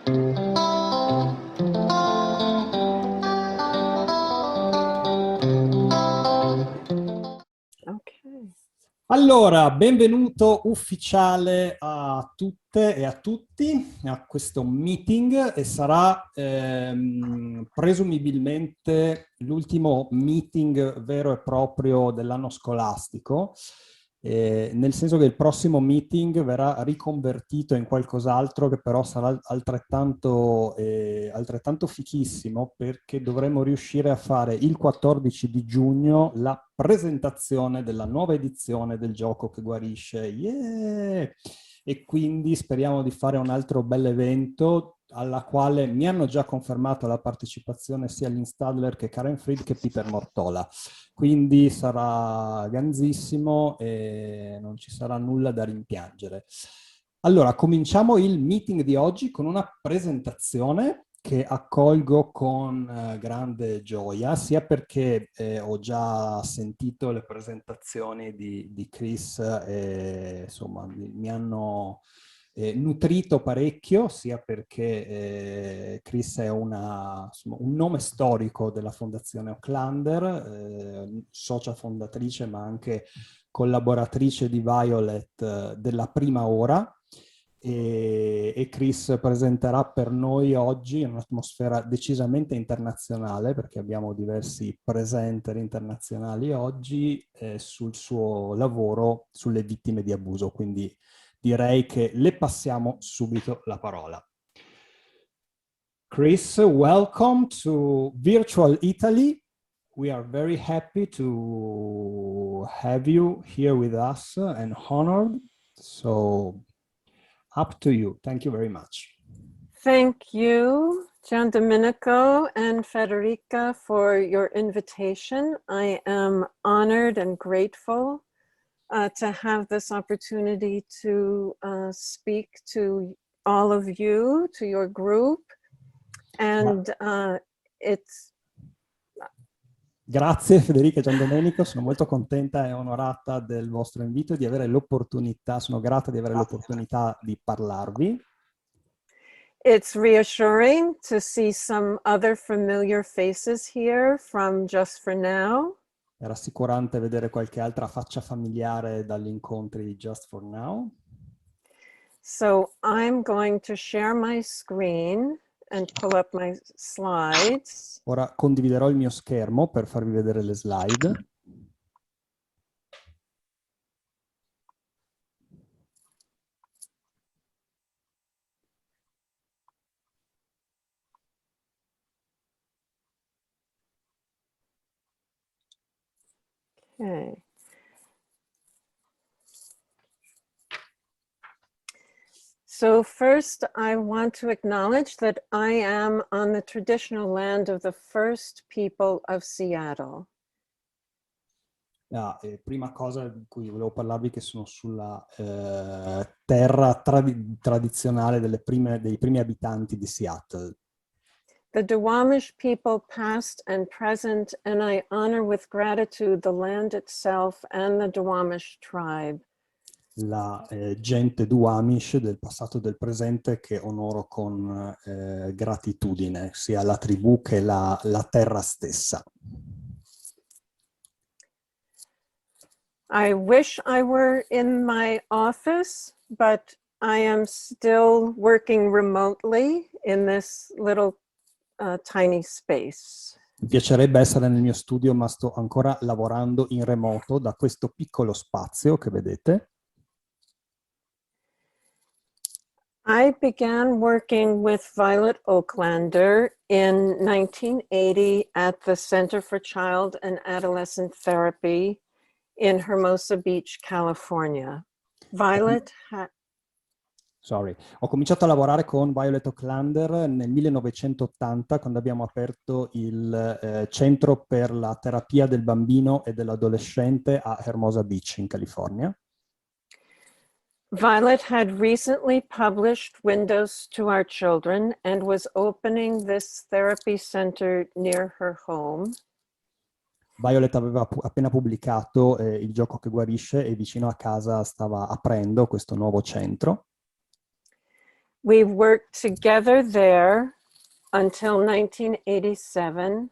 Ok. Allora, benvenuto ufficiale a tutte e a tutti a questo meeting e sarà presumibilmente l'ultimo meeting vero e proprio dell'anno scolastico, nel senso che il prossimo meeting verrà riconvertito in qualcos'altro che però sarà altrettanto fichissimo, perché dovremo riuscire a fare il 14 di giugno la presentazione della nuova edizione del gioco che guarisce. Yeah! E quindi speriamo di fare un altro bel evento alla quale mi hanno già confermato la partecipazione sia Lynn Stadler che Karen Fried che Peter Mortola. Quindi sarà ganzissimo e non ci sarà nulla da rimpiangere. Allora, cominciamo il meeting di oggi con una presentazione che accolgo con grande gioia, sia perché ho già sentito le presentazioni di Chris e insomma mi hanno nutrito parecchio, sia perché Chris è un nome storico della Fondazione Aucklander, socia fondatrice ma anche collaboratrice di Violet della prima ora. E Chris presenterà per noi oggi in un'atmosfera decisamente internazionale, perché abbiamo diversi presenter internazionali oggi sul suo lavoro sulle vittime di abuso, quindi direi che le passiamo subito la parola. Chris, welcome to Virtual Italy. We are very happy to have you here with us and honored. So up to you. Thank you very much. Thank you, Gian Domenico and Federica, for your invitation. I am honored and grateful to have this opportunity to speak to all of you, to your group, and it's... Grazie Federica e Gian Domenico, sono molto contenta e onorata del vostro invito e di avere l'opportunità, sono grata di avere l'opportunità di parlarvi. It's reassuring to see some other familiar faces here from Just for Now. È rassicurante vedere qualche altra faccia familiare dagli incontri di Just for Now. So I'm going to share my screen and pull up my slides. Ora condividerò il mio schermo per farvi vedere le slide. Okay. So first, I want to acknowledge that I am on the traditional land of the first people of Seattle. Prima cosa di cui volevo parlarvi che sono sulla terra tradizionale dei primi abitanti di Seattle. The Duwamish people past and present, and I honor with gratitude the land itself and the Duwamish tribe. La gente Duwamish del passato e del presente che onoro con gratitudine, sia la tribù che la terra stessa. I wish I were in my office, but I am still working remotely in this little tiny space. Mi piacerebbe essere nel mio studio, ma sto ancora lavorando in remoto da questo piccolo spazio che vedete. I began working with Violet Oaklander in 1980 at the Center for Child and Adolescent Therapy in Hermosa Beach, California. Violet Ho cominciato a lavorare con Violet Oaklander nel 1980, quando abbiamo aperto il Centro per la terapia del bambino e dell'adolescente a Hermosa Beach, in California. Violet had recently published Windows to Our Children and was opening this therapy center near her home. Violet aveva appena pubblicato Il gioco che guarisce e vicino a casa stava aprendo questo nuovo centro. We worked together there until 1987,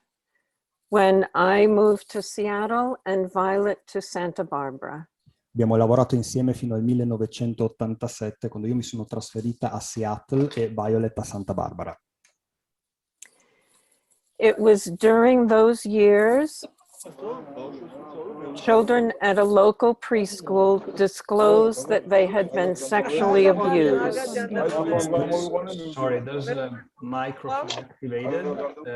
when I moved to Seattle and Violet to Santa Barbara. Abbiamo lavorato insieme fino al 1987, quando io mi sono trasferita a Seattle e Violet a Santa Barbara. It was during those years children at a local preschool disclosed that they had been sexually abused. Sorry, there's a microphone activated.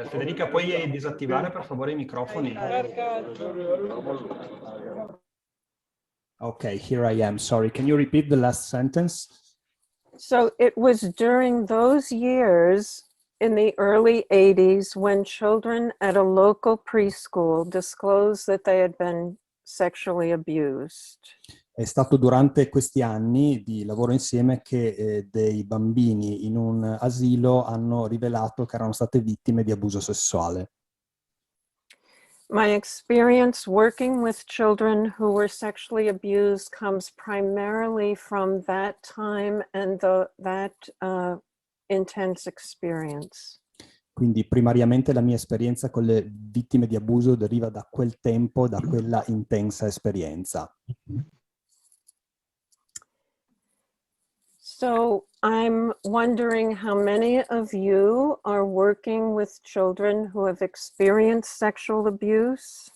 Federica, puoi disattivare per favore i microfoni? Okay, here I am. Sorry, can you repeat the last sentence? So it was during those years in the early 80s when children at a local preschool disclosed that they had been sexually abused. È stato durante questi anni di lavoro insieme che dei bambini in un asilo hanno rivelato che erano state vittime di abuso sessuale. My experience working with children who were sexually abused comes primarily from that time and that intense experience. Quindi primariamente la mia esperienza con le vittime di abuso deriva da quel tempo, da quella intensa esperienza. So I'm wondering how many of you are working with children who have experienced sexual abuse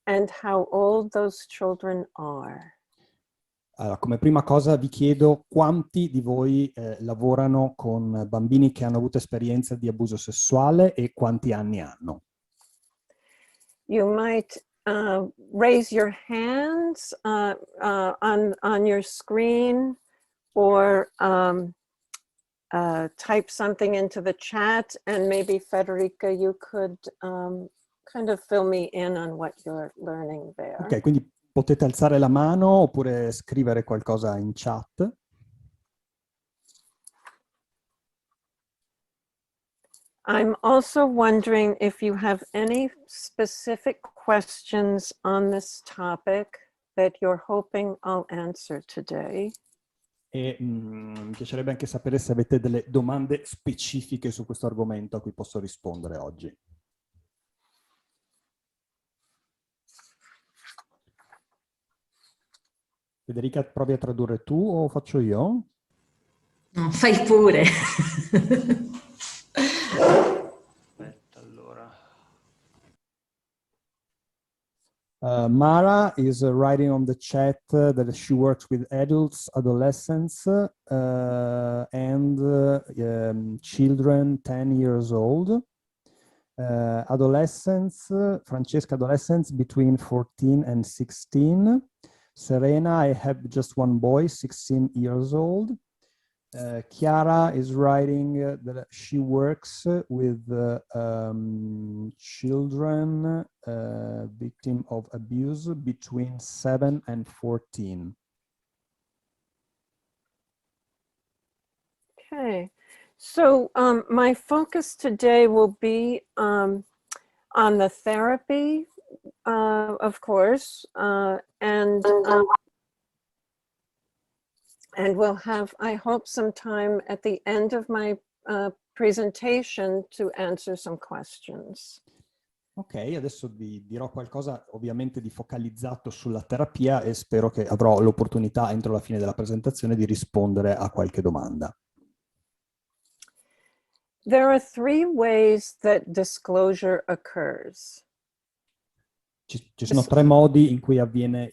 and how old those children are. Allora, come prima cosa vi chiedo quanti di voi lavorano con bambini che hanno avuto esperienza di abuso sessuale e quanti anni hanno. You might raise your hands on your screen or type something into the chat, and maybe Federica, you could kind of fill me in on what you're learning there. Ok, quindi potete alzare la mano oppure scrivere qualcosa in chat. I'm also wondering if you have any specific questions on this topic that you're hoping I'll answer today. E mi piacerebbe anche sapere se avete delle domande specifiche su questo argomento a cui posso rispondere oggi. Federica, provi a tradurre tu o faccio io? No, fai pure. Aspetta, allora. Mara is writing on the chat that she works with adults, adolescents, and children 10 years old. Adolescents, Francesca, adolescents between 14 and 16. Serena, I have just one boy, 16 years old. Chiara is writing that she works with children victim of abuse between 7 and 14. Okay, so my focus today will be on the therapy, of course, and we'll have, I hope, some time at the end of my presentation to answer some questions. Ok, adesso vi dirò qualcosa ovviamente di focalizzato sulla terapia e spero che avrò l'opportunità entro la fine della presentazione di rispondere a qualche domanda. There are three ways that disclosure occurs. Ci sono tre modi in cui avviene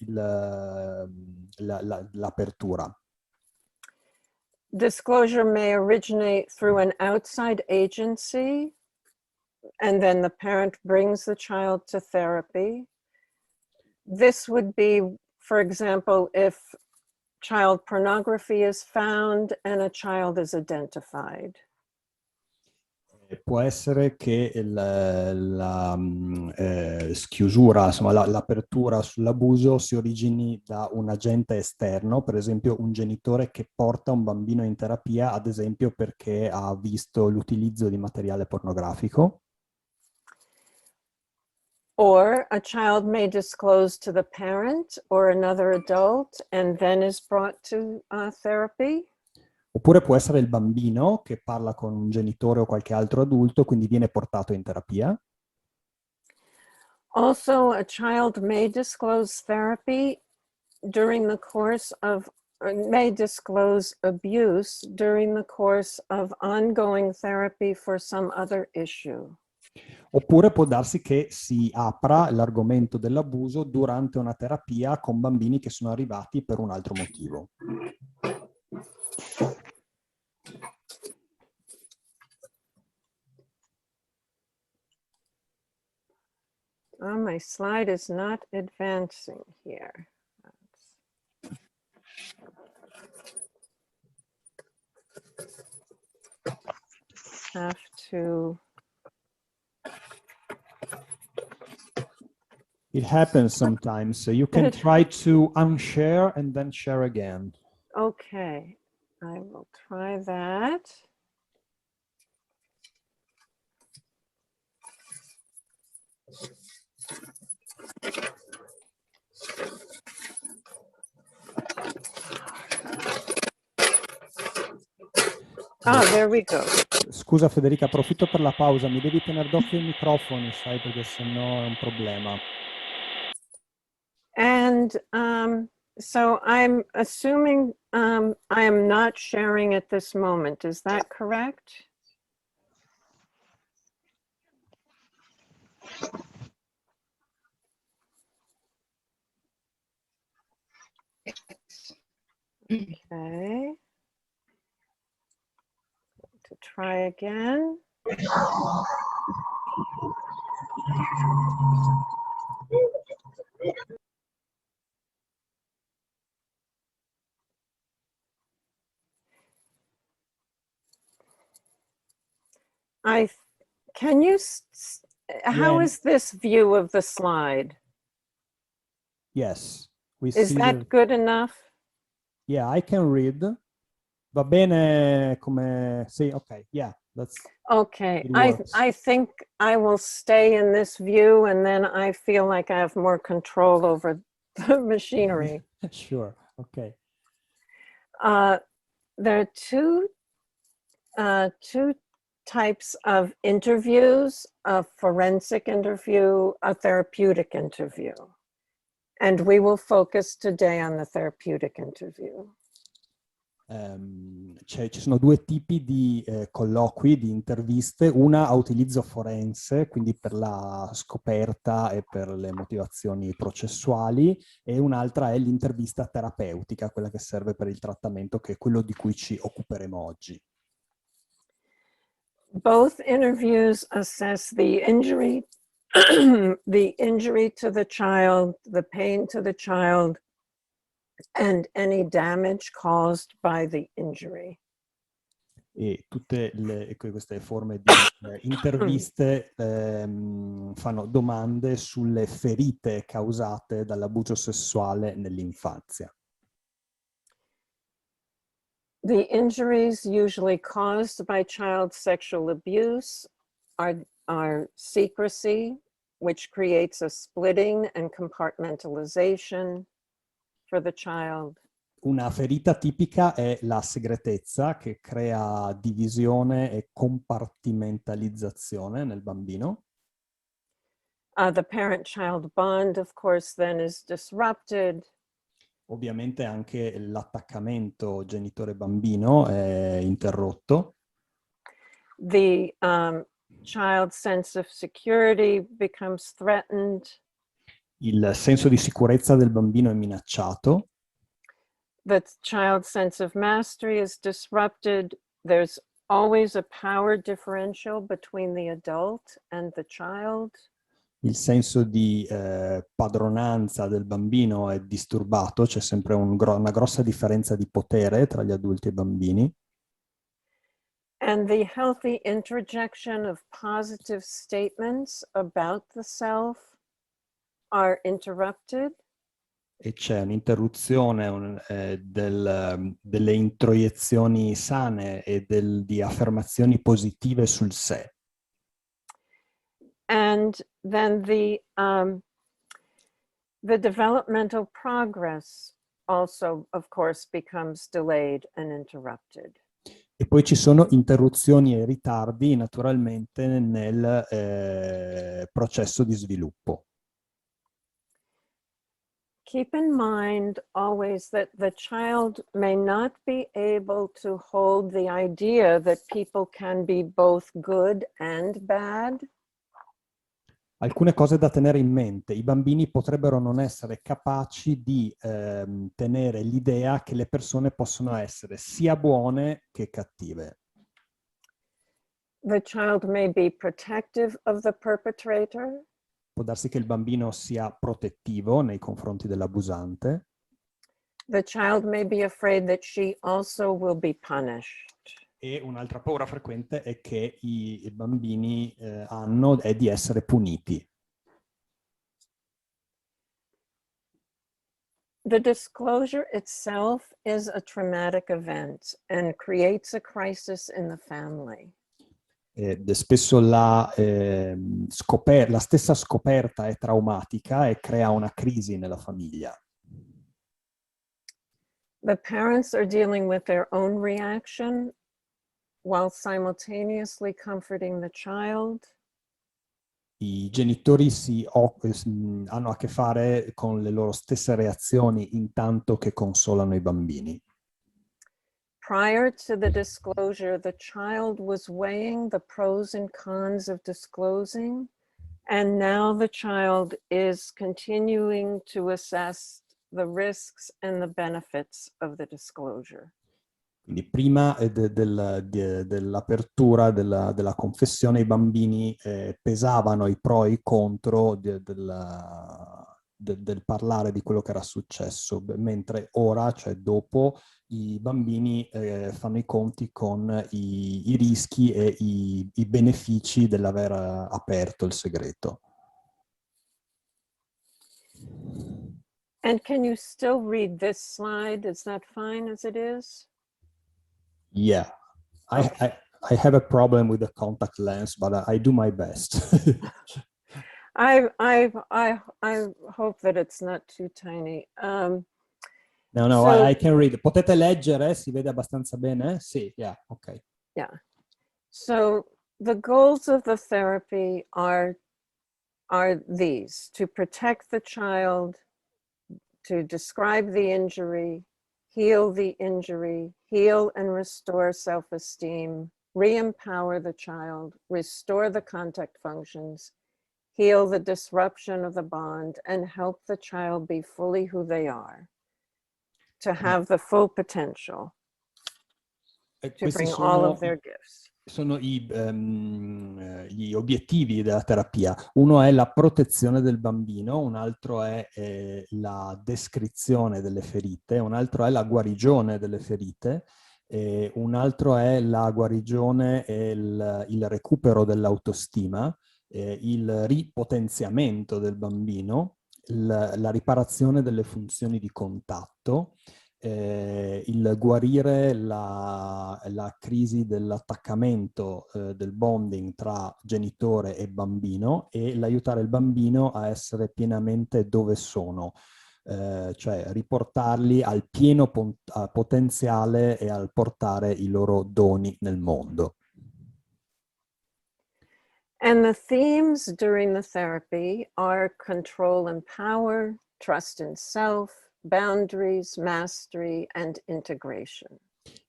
l'apertura. Disclosure may originate through an outside agency, and then the parent brings the child to therapy. This would be, for example, if child pornography is found and a child is identified. Può essere che la schiusura, insomma l'apertura sull'abuso si origini da un agente esterno, per esempio un genitore che porta un bambino in terapia, ad esempio perché ha visto l'utilizzo di materiale pornografico. Or a child may disclose to the parent or another adult and then is brought to therapy. Oppure può essere il bambino che parla con un genitore o qualche altro adulto, quindi viene portato in terapia. Also, a child may disclose therapy during the course of, or may disclose abuse during the course of ongoing therapy for some other issue. Oppure può darsi che si apra l'argomento dell'abuso durante una terapia con bambini che sono arrivati per un altro motivo. Oh, my slide is not advancing here. Have to. It happens sometimes, so you can try to unshare and then share again. Okay, I will try that. Ah, there we go. Scusa Federica, approfitto per la pausa, mi devi tenere d'occhio i microfoni, sai, perché sennò è un problema. And so I'm assuming I am not sharing at this moment. Is that correct? Okay. To try again. Can you, how Yeah. is this view of the slide? Yes, we Is see that good enough? Yeah, I can read. Va bene come... Sì, ok, yeah, that's... Okay, It works. I think I will stay in this view and then I feel like I have more control over the machinery. Sure, ok. There are two types of interviews: a forensic interview, a therapeutic interview. And we will focus today on the therapeutic interview. Ci sono due tipi di colloqui, di interviste, una a utilizzo forense, quindi per la scoperta e per le motivazioni processuali, e un'altra è l'intervista terapeutica, quella che serve per il trattamento, che è quello di cui ci occuperemo oggi. Both interviews assess the injury, the injury to the child, the pain to the child, and any damage caused by the injury. E tutte queste forme di interviste fanno domande sulle ferite causate dall'abuso sessuale nell'infanzia. The injuries usually caused by child sexual abuse are secrecy, which creates a splitting and compartmentalization for the child. Una ferita tipica è la segretezza, che crea divisione e compartimentalizzazione nel bambino. The parent-child bond, of course, then is disrupted. Ovviamente anche l'attaccamento genitore-bambino è interrotto. The child's sense of security becomes threatened. Il senso di sicurezza del bambino è minacciato. The child's sense of mastery is disrupted. There's always a power differential between the adult and the child. Il senso di padronanza del bambino è disturbato, c'è sempre una grossa differenza di potere tra gli adulti e i bambini. And the healthy interjection of positive statements about the self are interrupted. E c'è un'interruzione delle introiezioni sane e di affermazioni positive sul sé. And then the developmental progress also, of course, becomes delayed and interrupted. E poi ci sono interruzioni e ritardi naturalmente nel processo di sviluppo. Keep in mind always that the child may not be able to hold the idea that people can be both good and bad. Alcune cose da tenere in mente. I bambini potrebbero non essere capaci di tenere l'idea che le persone possono essere sia buone che cattive. The child may be protective of the perpetrator. Può darsi che il bambino sia protettivo nei confronti dell'abusante. The child may be afraid that she also will be punished. E un'altra paura frequente è che i bambini hanno è di essere puniti. The disclosure itself is a traumatic event and creates a crisis in the family. Spesso la stessa scoperta è traumatica e crea una crisi nella famiglia. The parents are dealing with their own reaction while simultaneously comforting the child. I genitori hanno a che fare con le loro stesse reazioni intanto che consolano i bambini. Prior to the disclosure, the child was weighing the pros and cons of disclosing, and now the child is continuing to assess the risks and the benefits of the disclosure. Quindi prima dell'apertura della confessione i bambini pesavano i pro e i contro del parlare di quello che era successo, mentre ora, cioè dopo, i bambini fanno i conti con i rischi e i benefici dell'aver aperto il segreto. And can you still read this slide? Is that fine as it is? Yeah, Okay. I have a problem with the contact lens, but I do my best. I hope that it's not too tiny. No, So, I can read. Potete leggere? Si vede abbastanza bene? Sì, yeah, ok. yeah. So the goals of the therapy are these: to protect the child, to describe the injury, heal the injury, heal and restore self-esteem, re-empower the child, restore the contact functions, heal the disruption of the bond, and help the child be fully who they are, to have the full potential, to bring all of their gifts. Sono gli obiettivi della terapia. Uno è la protezione del bambino, un altro è la descrizione delle ferite, un altro è la guarigione delle ferite, un altro è la guarigione e il recupero dell'autostima, il ripotenziamento del bambino, la riparazione delle funzioni di contatto, il guarire la crisi dell'attaccamento, del bonding tra genitore e bambino e l'aiutare il bambino a essere pienamente dove sono, cioè riportarli al pieno potenziale e al portare i loro doni nel mondo. And the themes during the therapy are control and power, trust in self, boundaries, mastery, and integration.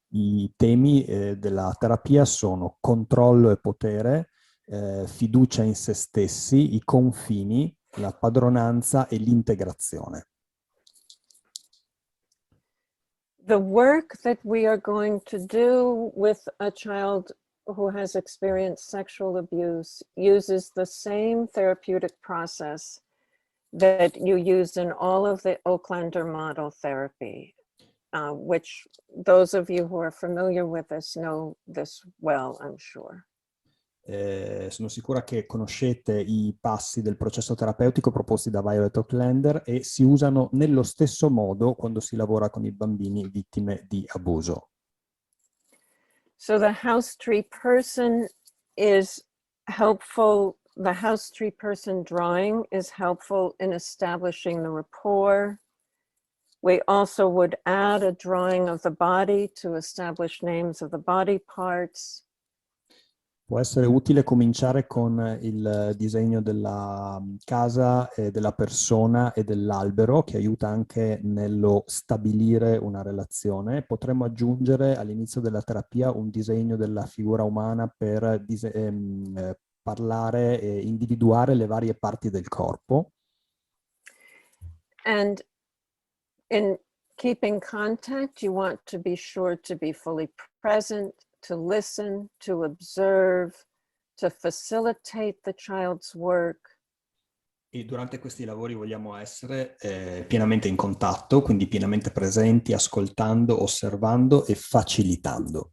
I temi della terapia sono controllo e potere, fiducia in se stessi, i confini, la padronanza e l'integrazione. The work that we are going to do with a child who has experienced sexual abuse uses the same therapeutic process that you use in all of the Oaklander model therapy, which those of you who are familiar with this know this well, I'm sure. Sono sicura che conoscete i passi del processo terapeutico proposti da Violet Oaklander e si usano nello stesso modo quando si lavora con i bambini vittime di abuso. So the house tree person is helpful. The house tree person drawing is helpful in establishing the rapport, We also would add a drawing of the body to establish names of the body parts. Può essere utile cominciare con il disegno della casa, della persona e dell'albero, che aiuta anche nello stabilire una relazione. Potremmo aggiungere all'inizio della terapia un disegno della figura umana per parlare e individuare le varie parti del corpo. And in keeping contact, you want to be sure to be fully present, to listen, to observe, to facilitate the child's work. E durante questi lavori vogliamo essere pienamente in contatto, quindi pienamente presenti, ascoltando, osservando e facilitando.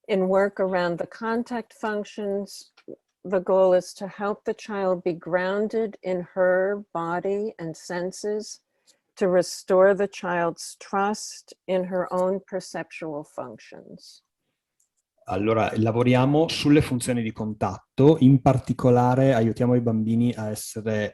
In work around the contact functions, the goal is to help the child be grounded in her body and senses, to restore the child's trust in her own perceptual functions. Allora, lavoriamo sulle funzioni di contatto, in particolare aiutiamo i bambini a essere,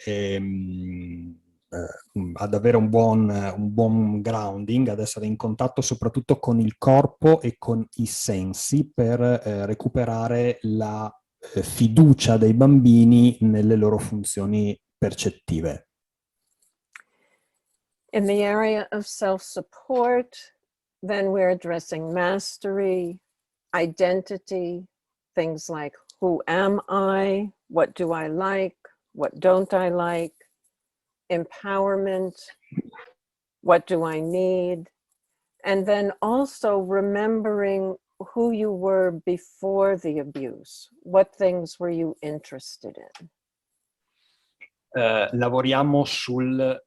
ad avere un buon grounding, ad essere in contatto soprattutto con il corpo e con i sensi per recuperare la fiducia dei bambini nelle loro funzioni percettive. In the area of self-support, then we're addressing mastery, identity, things like who am I, what do I like, what don't I like, empowerment, what do I need, and then also remembering who you were before the abuse, what things were you interested in. Lavoriamo sul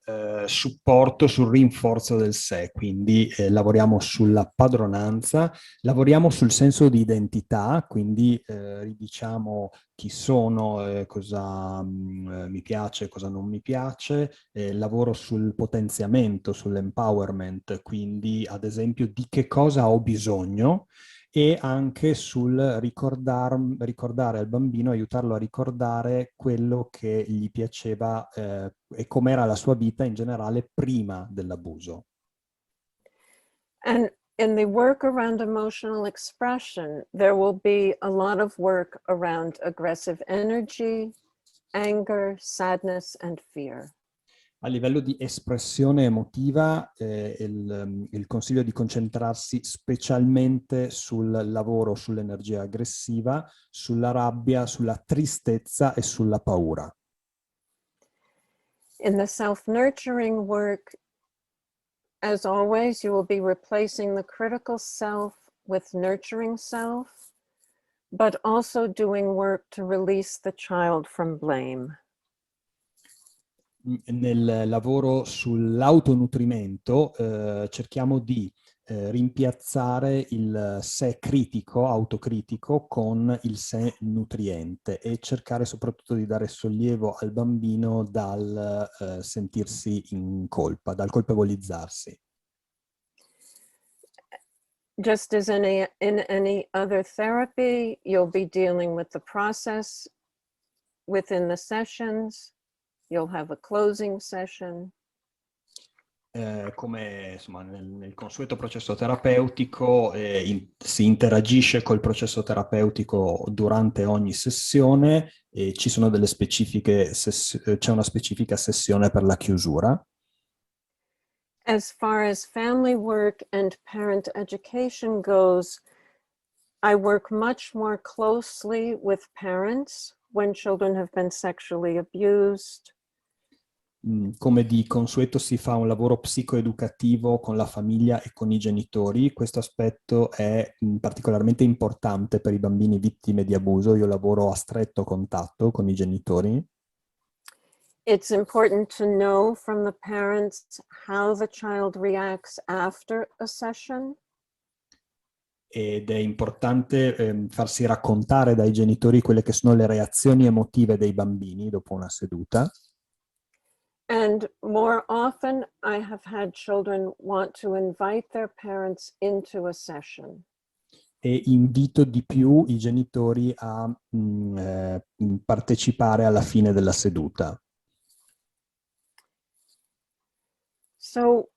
supporto, sul rinforzo del sé, quindi lavoriamo sulla padronanza, lavoriamo sul senso di identità, quindi ridiciamo chi sono, cosa mi piace, cosa non mi piace, lavoro sul potenziamento, sull'empowerment, quindi ad esempio di che cosa ho bisogno, e anche sul ricordare al bambino, aiutarlo a ricordare quello che gli piaceva e com'era la sua vita in generale prima dell'abuso. And in the work around emotional expression, there will be a lot of work around aggressive energy, anger, sadness, and fear. A livello di espressione emotiva, il consiglio è di concentrarsi specialmente sul lavoro, sull'energia aggressiva, sulla rabbia, sulla tristezza e sulla paura. In the self-nurturing work, as always, you will be replacing the critical self with nurturing self, but also doing work to release the child from blame. Nel lavoro sull'autonutrimento cerchiamo di rimpiazzare il sé critico, autocritico, con il sé nutriente e cercare soprattutto di dare sollievo al bambino dal sentirsi in colpa, dal colpevolizzarsi. Just as in any other therapy, you'll be dealing with the process within the sessions. You'll have a closing session. Come insomma, nel consueto processo terapeutico si interagisce col processo terapeutico durante ogni sessione e ci sono delle specifiche c'è una specifica sessione per la chiusura. As far as family work and parent education goes, I work much more closely with parents when children have been sexually abused. Come di consueto si fa un lavoro psicoeducativo con la famiglia e con i genitori. Questo aspetto è particolarmente importante per i bambini vittime di abuso. Io lavoro a stretto contatto con i genitori. It's important to know from the parents how the child reacts after a session. Ed è importante farsi raccontare dai genitori quelle che sono le reazioni emotive dei bambini dopo una seduta. And more often, I have had children want to invite their parents into a session. E invito di più i genitori a partecipare alla fine della seduta. So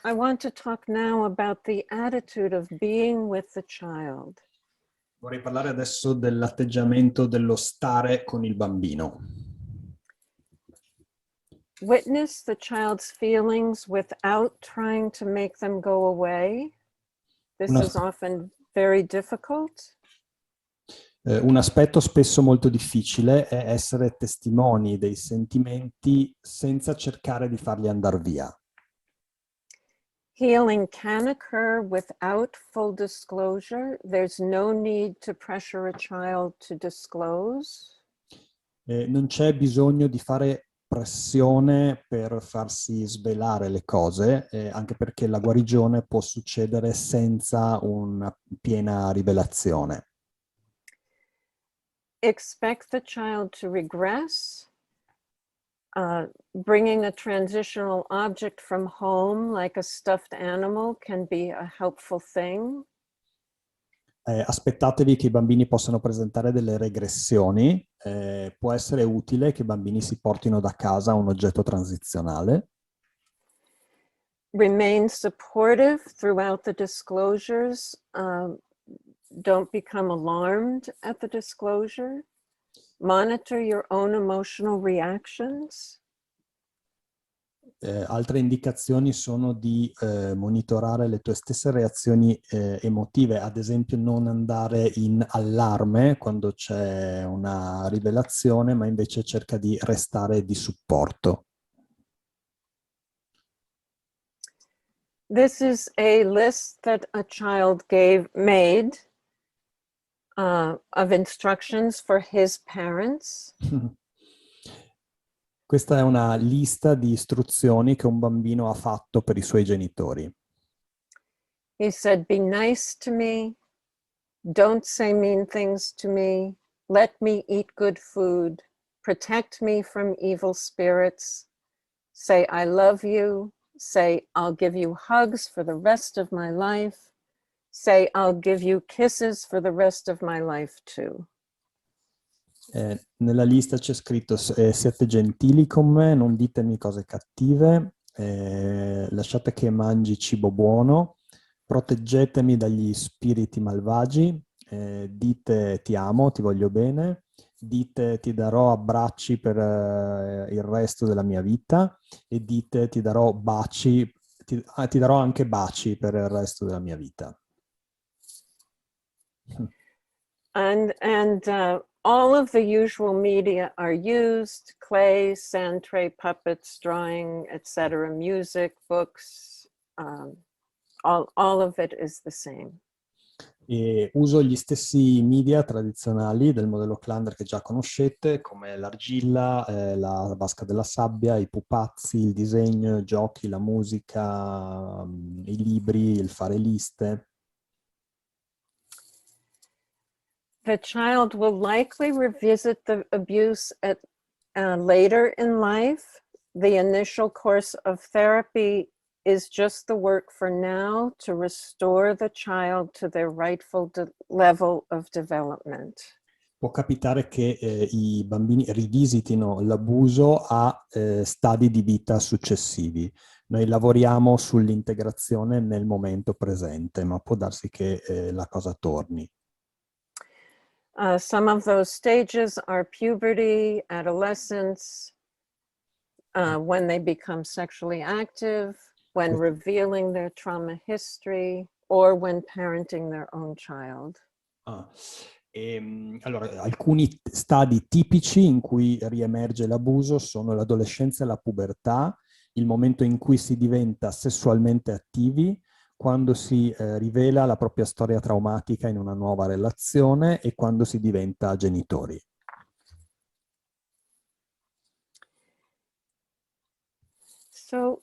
I want to talk now about the attitude of being with the child. Vorrei parlare adesso dell'atteggiamento dello stare con il bambino. Witness the child's feelings without trying to make them go away. This is often very difficult. Un aspetto spesso molto difficile è essere testimoni dei sentimenti senza cercare di farli andare via. Healing can occur without full disclosure. There's no need to pressure a child to disclose. Non c'è bisogno di fare pressione per farsi svelare le cose, anche perché la guarigione può succedere senza una piena rivelazione. Expect the child to regress. Bringing a transitional object from home, like a stuffed animal, can be a helpful thing. Aspettatevi che i bambini possano presentare delle regressioni. Può essere utile che i bambini si portino da casa un oggetto transizionale. Remain supportive throughout the disclosures. Don't become alarmed at the disclosure. Monitor your own emotional reactions. Altre indicazioni sono di monitorare le tue stesse reazioni emotive, ad esempio non andare in allarme quando c'è una rivelazione, ma invece cerca di restare di supporto. This is a list that a child made of instructions for his parents. Questa è una lista di istruzioni che un bambino ha fatto per i suoi genitori. He said, "Be nice to me. Don't say mean things to me. Let me eat good food. Protect me from evil spirits. Say, I love you. Say, I'll give you hugs for the rest of my life. Say, I'll give you kisses for the rest of my life too." Nella lista c'è scritto siate gentili con me, non ditemi cose cattive, lasciate che mangi cibo buono, proteggetemi dagli spiriti malvagi, dite ti amo, ti voglio bene, dite ti darò abbracci per il resto della mia vita e dite ti darò baci, ti darò anche baci per il resto della mia vita. And all of the usual media are used: clay, sand tray, puppets, drawing, etc., music, books, all of it is the same. E uso gli stessi media tradizionali del modello Klander che già conoscete, come l'argilla, la vasca della sabbia, i pupazzi, il disegno, i giochi, la musica, i libri, il fare liste. The child will likely revisit the abuse at later in life. The initial course of therapy is just the work for now to restore the child to their rightful level of development. Può capitare che i bambini rivisitino l'abuso a stadi di vita successivi. Noi lavoriamo sull'integrazione nel momento presente, ma può darsi che la cosa torni. Some of those stages are puberty, adolescence, when they become sexually active, when revealing their trauma history, or when parenting their own child. Allora, alcuni stadi tipici in cui riemerge l'abuso sono l'adolescenza e la pubertà, il momento in cui si diventa sessualmente attivi, quando si rivela la propria storia traumatica in una nuova relazione e quando si diventa genitori. So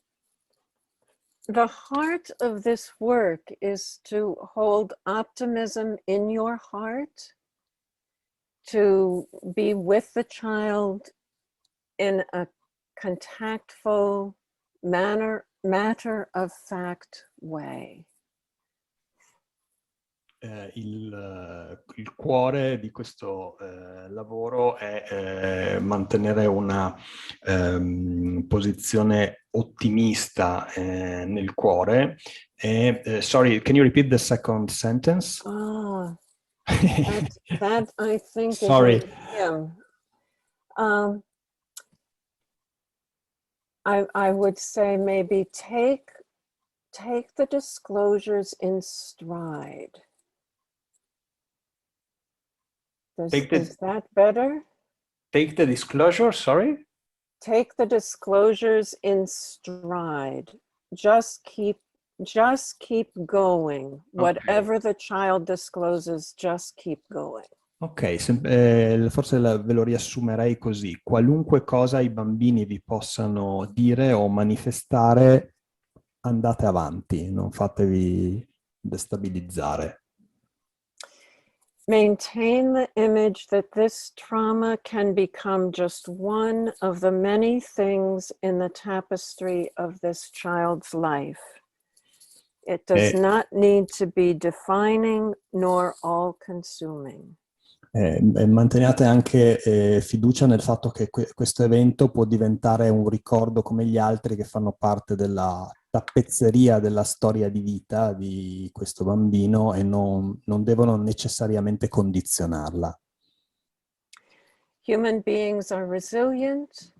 the heart of this work is to hold optimism in your heart, to be with the child in a contactful, matter of fact way. il cuore di questo lavoro è mantenere una posizione ottimista nel cuore. Sorry, can you repeat the second sentence? Ah, that I think Sorry. is a hymn. I would say maybe take the disclosures in stride. Is that better? Take the disclosure, sorry? Take the disclosures in stride. Just keep going. Whatever the child discloses, just keep going. Ok, forse ve lo riassumerei così. Qualunque cosa i bambini vi possano dire o manifestare, andate avanti, non fatevi destabilizzare. Maintain the image that this trauma can become just one of the many things in the tapestry of this child's life. It does not need to be defining nor all-consuming. Manteniate anche fiducia nel fatto che questo evento può diventare un ricordo come gli altri che fanno parte della tappezzeria della storia di vita di questo bambino e non devono necessariamente condizionarla. Human beings are resilient.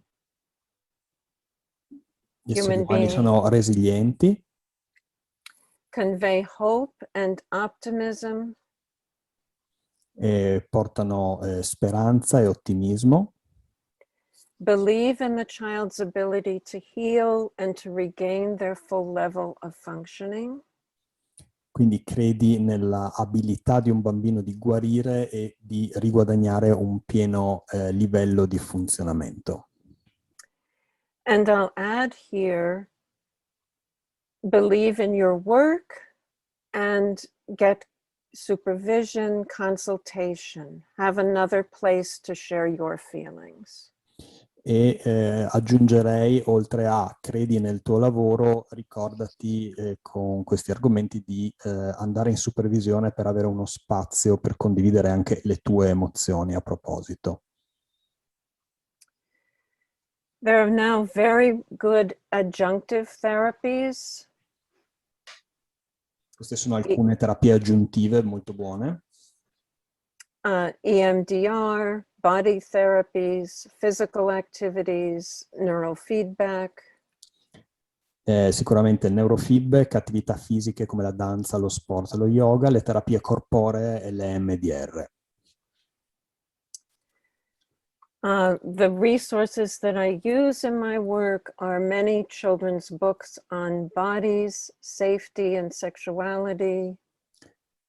Gli esseri umani sono resilienti. Convey hope and optimism. Portano speranza e ottimismo. Believe in the child's ability to heal and to regain their full level of functioning. Quindi credi nella abilità di un bambino di guarire e di riguadagnare un pieno livello di funzionamento. And I'll add here, believe in your work and get supervision, consultation. Have another place to share your feelings. E aggiungerei, oltre a credi nel tuo lavoro, ricordati con questi argomenti di andare in supervisione per avere uno spazio per condividere anche le tue emozioni a proposito. There are now very good adjunctive therapies. Queste sono alcune terapie aggiuntive molto buone. EMDR, body therapies, physical activities, neurofeedback. Sicuramente il neurofeedback, attività fisiche come la danza, lo sport, lo yoga, le terapie corporee e le MDR. The resources that I use in my work are many children's books on bodies, safety and sexuality.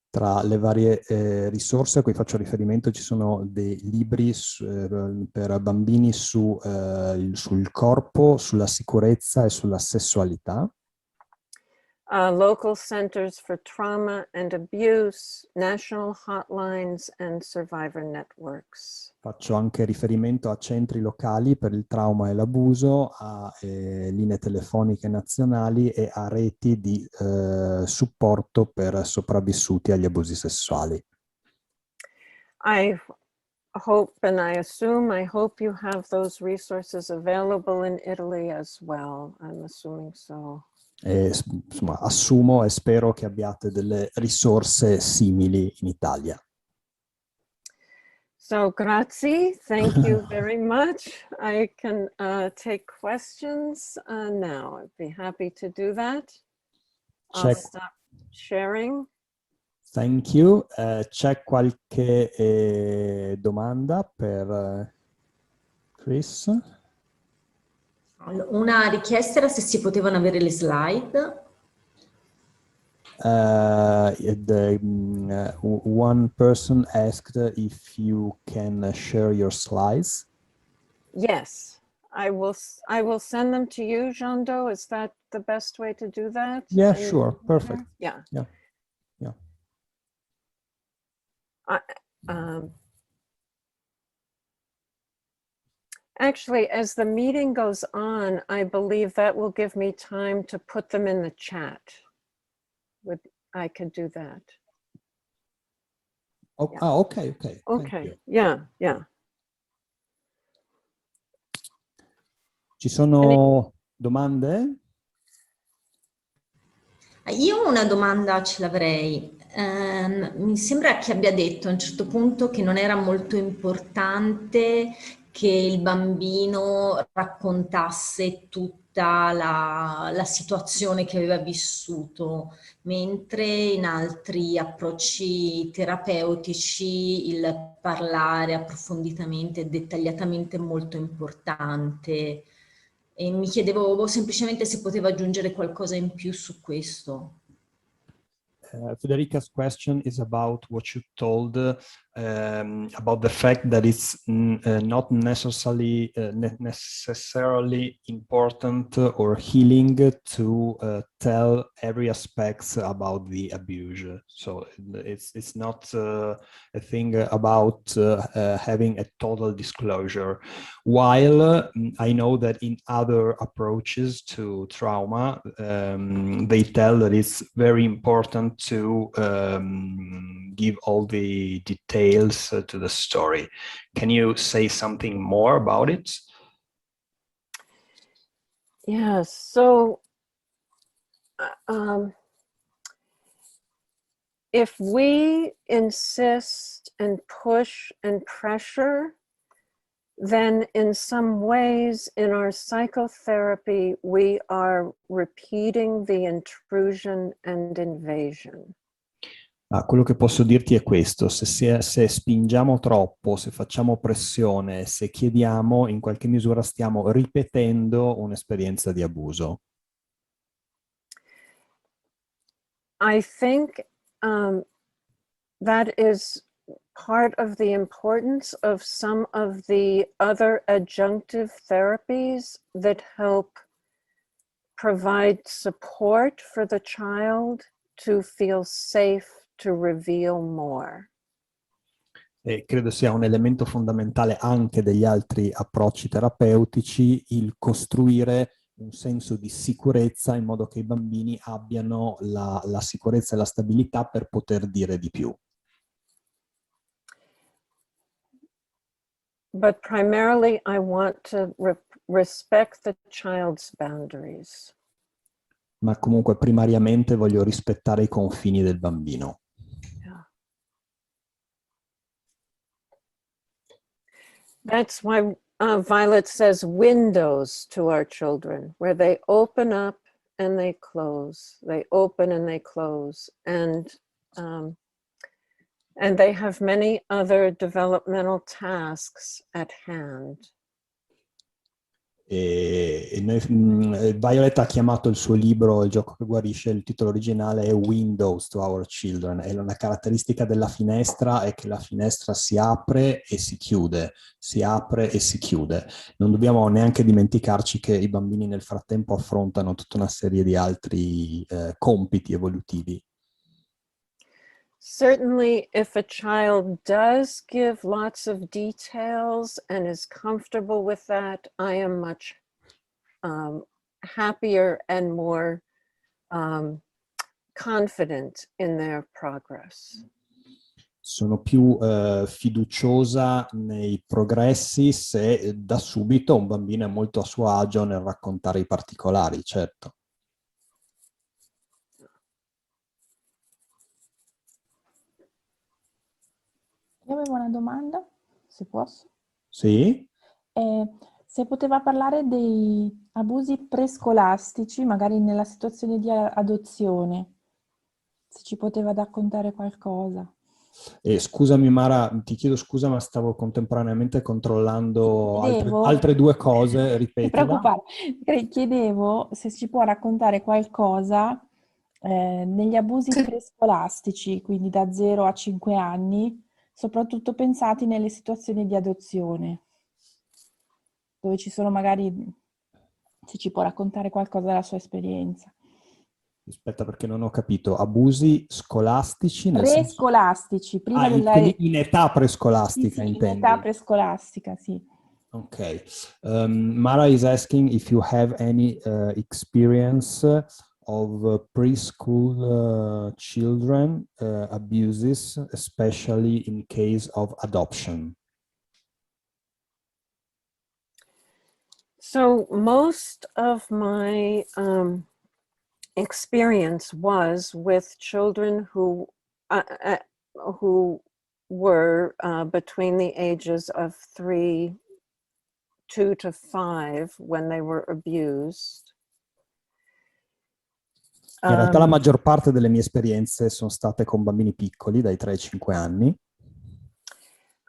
Tra le varie risorse a cui faccio riferimento ci sono dei libri per bambini sul corpo, sulla sicurezza e sulla sessualità. Local centers for trauma and abuse, national hotlines and survivor networks. Faccio anche riferimento a centri locali per il trauma e l'abuso, a linee telefoniche nazionali e a reti di supporto per sopravvissuti agli abusi sessuali. I hope and I assume, I hope you have those resources available in Italy as well. I'm assuming so. Insomma, assumo e spero che abbiate delle risorse simili in Italia. So, grazie. Thank you very much. I can take questions now. I'd be happy to do that. I'll stop sharing. Thank you. C'è qualche domanda per Chris? Una richiesta era se si potevano avere le slide. One person asked if you can share your slides. Yes, I will send them to you, Jando. Is that the best way to do that? Yeah, sure. Perfect. Yeah. Yeah. Actually, as the meeting goes on, I believe that will give me time to put them in the chat. I could do that. Okay. Thank Okay, you. yeah. Ci sono domande? Io una domanda ce l'avrei. Mi sembra che abbia detto a un certo punto che non era molto importante che il bambino raccontasse tutta la situazione che aveva vissuto, mentre in altri approcci terapeutici il parlare approfonditamente e dettagliatamente è molto importante. E mi chiedevo semplicemente se poteva aggiungere qualcosa in più su questo. Federica's question is about what you told about the fact that it's not necessarily important or healing to tell every aspects about the abuse. So it's not a thing about having a total disclosure. While I know that in other approaches to trauma, they tell that it's very important to give all the details to the story. Can you say something more about it? Yeah, so if we insist and push and pressure, then in some ways in our psychotherapy, we are repeating the intrusion and invasion. Quello che posso dirti è questo: se spingiamo troppo, se facciamo pressione, se chiediamo, in qualche misura stiamo ripetendo un'esperienza di abuso. I think that is part of the importance of some of the other adjunctive therapies that help provide support for the child to feel safe to reveal more. E credo sia un elemento fondamentale anche degli altri approcci terapeutici il costruire un senso di sicurezza in modo che i bambini abbiano la sicurezza e la stabilità per poter dire di più. But primarily I want to respect the child's boundaries. Ma comunque primariamente voglio rispettare i confini del bambino. That's why Violet says windows to our children, where they open up and they close. They open and they close. And they have many other developmental tasks at hand. Violet ha chiamato il suo libro Il gioco che guarisce, il titolo originale è Windows to Our Children, e una caratteristica della finestra è che la finestra si apre e si chiude, si apre e si chiude. Non dobbiamo neanche dimenticarci che i bambini nel frattempo affrontano tutta una serie di altri compiti evolutivi. Certainly, if a child does give lots of details and is comfortable with that, I am much happier and more confident in their progress. Sono più fiduciosa nei progressi se da subito un bambino è molto a suo agio nel raccontare i particolari, certo. Io avevo una domanda, se posso. Sì? Se poteva parlare dei abusi prescolastici, magari nella situazione di adozione, se ci poteva raccontare qualcosa. Scusami Mara, ti chiedo scusa, ma stavo contemporaneamente controllando altre due cose, Non ti ripetila. preoccupare, chiedevo se ci può raccontare qualcosa negli abusi prescolastici, quindi da 0 a 5 anni, soprattutto pensati nelle situazioni di adozione, dove ci sono magari, se ci può raccontare qualcosa della sua esperienza. Aspetta, perché non ho capito. Abusi scolastici? Prescolastici, prima della... Quindi in età prescolastica, Sì, in intendi? età prescolastica, sì. Ok. Mara is asking if you have any experience of preschool children abuses, especially in case of adoption? So most of my experience was with children who were between the ages of 2 to 5 when they were abused. In realtà la maggior parte delle mie esperienze sono state con bambini piccoli, dai 3 ai 5 anni.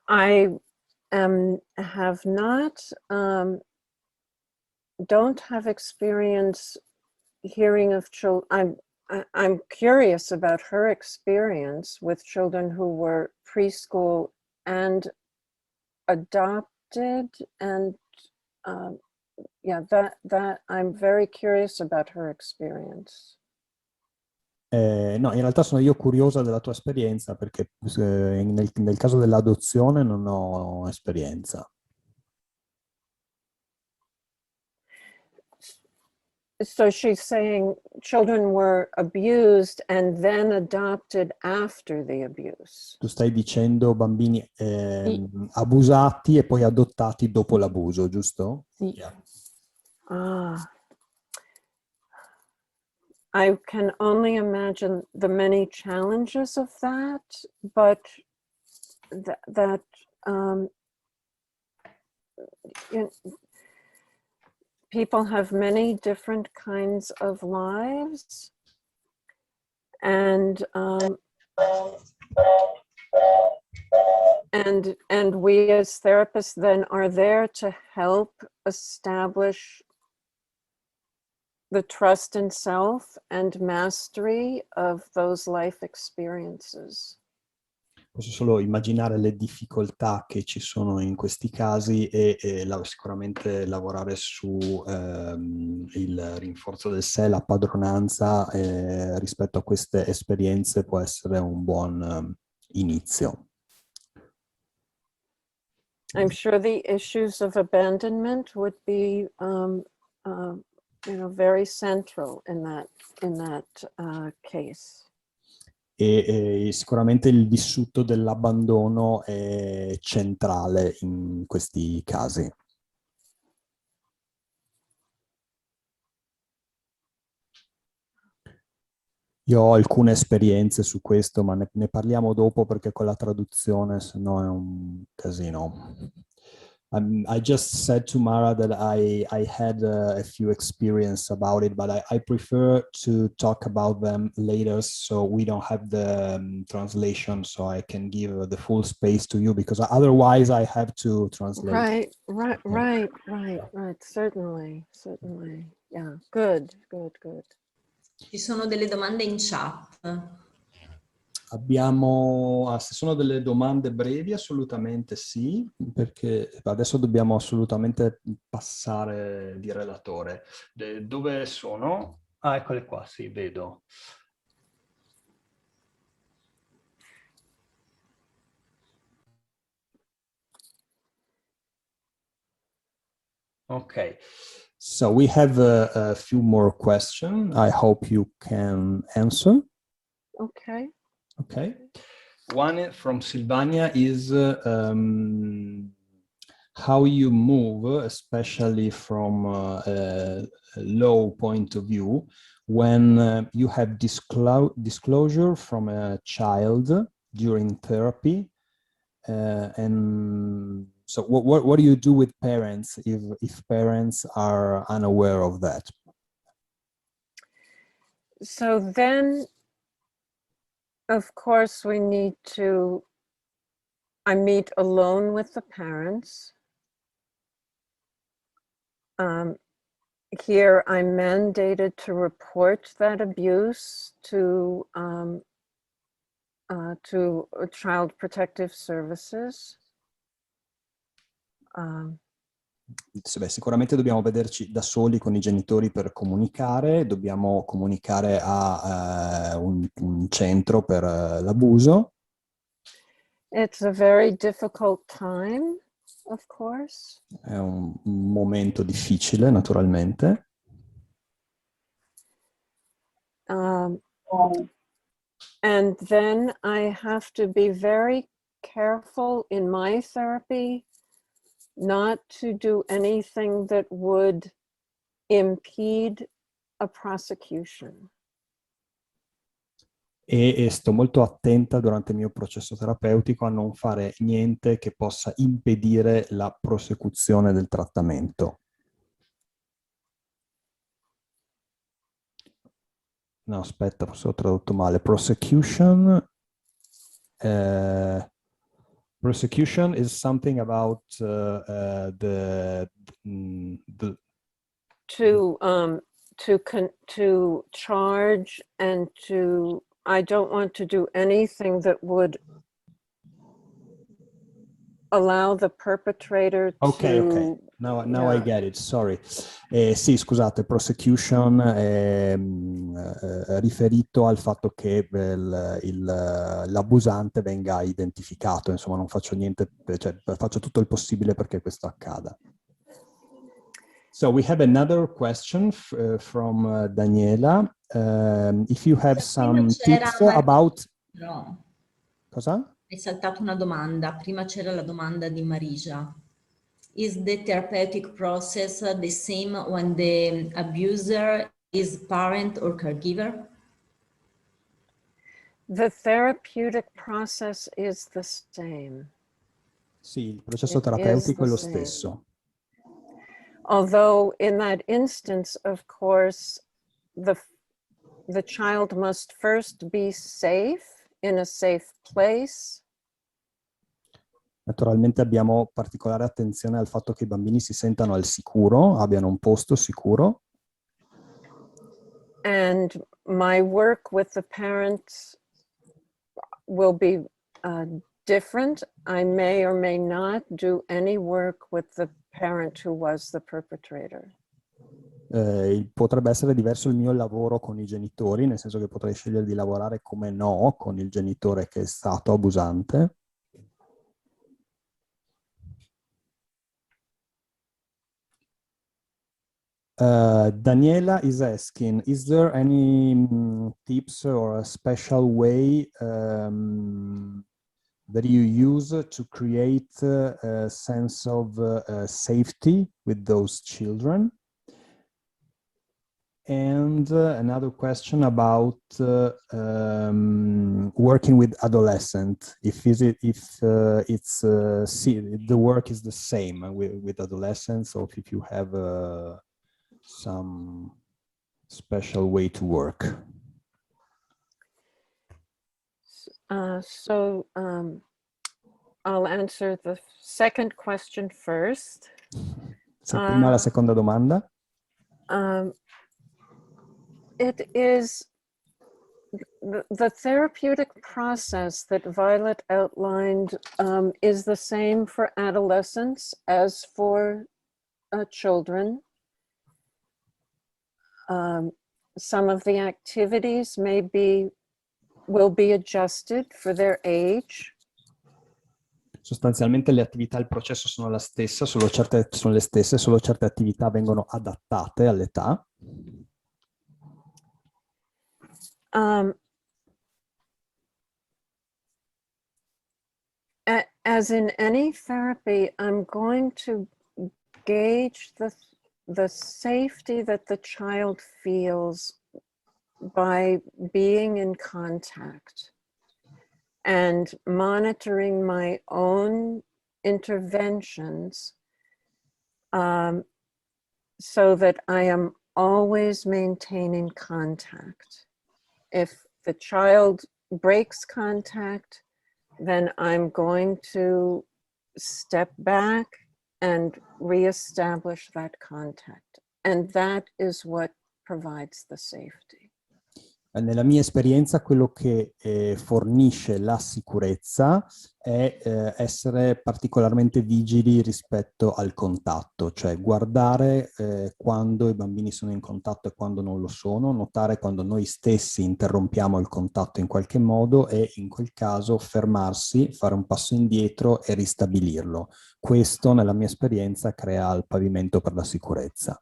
I have not, don't have experience hearing of children. I'm curious about her experience with children who were preschool and adopted, and yeah, that I'm very curious about her experience. No, in realtà sono io curiosa della tua esperienza perché nel caso dell'adozione non ho esperienza. So she's saying children were abused and then adopted after the abuse. Tu stai dicendo bambini Sì. abusati e poi adottati dopo l'abuso, giusto? Sì. Yeah. I can only imagine the many challenges of that, but people have many different kinds of lives, and we as therapists then are there to help establish the trust in self and mastery of those life experiences. Posso solo immaginare le difficoltà che ci sono in questi casi e sicuramente lavorare su il rinforzo del sé, la padronanza rispetto a queste esperienze può essere un buon inizio. I'm sure the issues of abandonment would be very central in that case. E sicuramente il vissuto dell'abbandono è centrale in questi casi. Io ho alcune esperienze su questo, ma ne parliamo dopo perché con la traduzione sennò è un casino. I just said to Mara that I had a few experience about it, but I prefer to talk about them later so we don't have the translation, so I can give the full space to you because otherwise I have to translate. Right. Certainly. Yeah, good. Ci sono delle domande in chat. Se sono delle domande brevi, assolutamente sì, perché adesso dobbiamo assolutamente passare di relatore. Dove sono? Ah, eccole qua, sì, vedo. Okay, so we have a few more questions. I hope you can answer. Okay. Okay. One from Silvania is how you move, especially from a low point of view, when you have disclosure from a child during therapy, and so what do you do with parents if parents are unaware of that? So then, of course, I meet alone with the parents. Here I'm mandated to report that abuse to Child Protective Services. Sicuramente dobbiamo vederci da soli con i genitori per comunicare, dobbiamo comunicare a un centro per l'abuso. It's a very difficult time, of course. È un momento difficile, naturalmente. And then I have to be very careful in my therapy not to do anything that would impede a prosecution. E sto molto attenta durante il mio processo terapeutico a non fare niente che possa impedire la prosecuzione del trattamento. No, aspetta, forse ho tradotto male. Prosecution is something about the to charge and to, I don't want to do anything that would allow the perpetrator to... Ok. Now I get it, sorry. Sì, scusate, prosecution è riferito al fatto che l'abusante venga identificato, insomma non faccio niente, cioè faccio tutto il possibile perché questo accada. So we have another question from Daniela. If you have some tips about... No. Cosa? Hai saltato una domanda. Prima c'era la domanda di Marisa. Is the therapeutic process the same when the abuser is parent or caregiver? The therapeutic process is the same. Sì, il processo terapeutico è lo stesso. Although in that instance, of course, the child must first be safe, in a safe place. Naturalmente abbiamo particolare attenzione al fatto che i bambini si sentano al sicuro, abbiano un posto sicuro. And my work with the parents will be different. I may or may not do any work with the parent who was the perpetrator. Potrebbe essere diverso il mio lavoro con i genitori, nel senso che potrei scegliere di lavorare come no con il genitore che è stato abusante. Daniela is asking, is there any tips or a special way that you use to create a sense of safety with those children? And another question about working with adolescents. If the work is the same with adolescents, or if you have some special way to work. I'll answer the second question first. Prima la seconda domanda. It is the therapeutic process that Violet outlined is the same for adolescents as for children. Some of the activities will be adjusted for their age. Sostanzialmente le attività, il processo sono la stessa, sono le stesse, solo certe attività vengono adattate all'età. As in any therapy, I'm going to gauge the safety that the child feels by being in contact and monitoring my own interventions so that I am always maintaining contact. If the child breaks contact, then I'm going to step back and reestablish that contact. And that is what provides the safety. Nella mia esperienza quello che fornisce la sicurezza è essere particolarmente vigili rispetto al contatto, cioè guardare quando i bambini sono in contatto e quando non lo sono, notare quando noi stessi interrompiamo il contatto in qualche modo e in quel caso fermarsi, fare un passo indietro e ristabilirlo. Questo nella mia esperienza crea il pavimento per la sicurezza.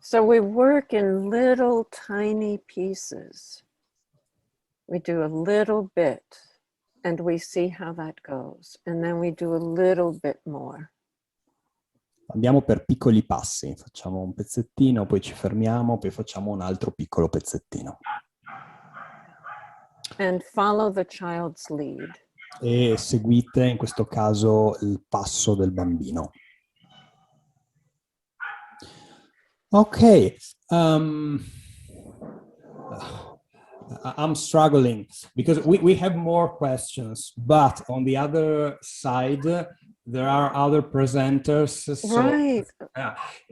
So we work in little tiny pieces. We do a little bit and we see how that goes. And then we do a little bit more. Andiamo per piccoli passi, facciamo un pezzettino, poi ci fermiamo, poi facciamo un altro piccolo pezzettino. And follow the child's lead. E seguite in questo caso il passo del bambino. Ok, I'm struggling because we have more questions, but on the other side, there are other presenters. So, Right.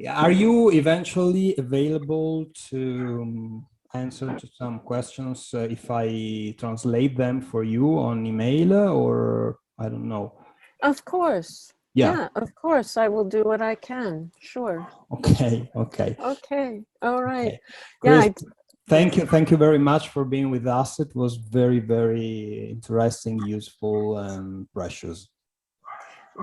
are you eventually available to answer to some questions if I translate them for you on email, or I don't know? Of course. Yeah, of course. I will do what I can. Sure. Okay, okay. Okay. All right. Okay. Yeah. Thank you very much for being with us. It was very, very interesting, useful, and precious.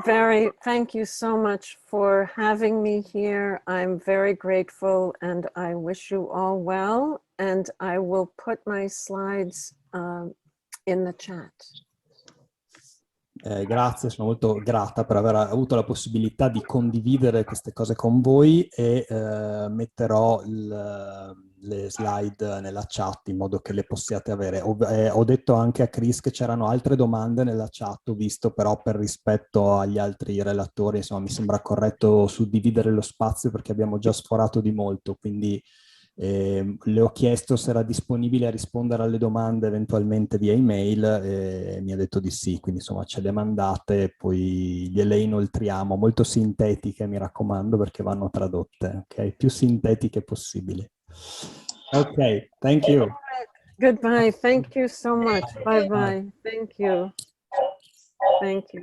Thank you so much for having me here. I'm very grateful and I wish you all well. And I will put my slides in the chat. Grazie, sono molto grata per aver avuto la possibilità di condividere queste cose con voi e metterò le slide nella chat in modo che le possiate avere. Ho detto anche a Chris che c'erano altre domande nella chat, ho visto, però per rispetto agli altri relatori, insomma, mi sembra corretto suddividere lo spazio perché abbiamo già sforato di molto, quindi le ho chiesto se era disponibile a rispondere alle domande eventualmente via email e mi ha detto di sì, quindi insomma ce le mandate e poi gliele inoltriamo, molto sintetiche mi raccomando perché vanno tradotte, ok? Più sintetiche possibili. Ok, thank you. Goodbye. Thank you so much. Bye bye. Thank you. Thank you.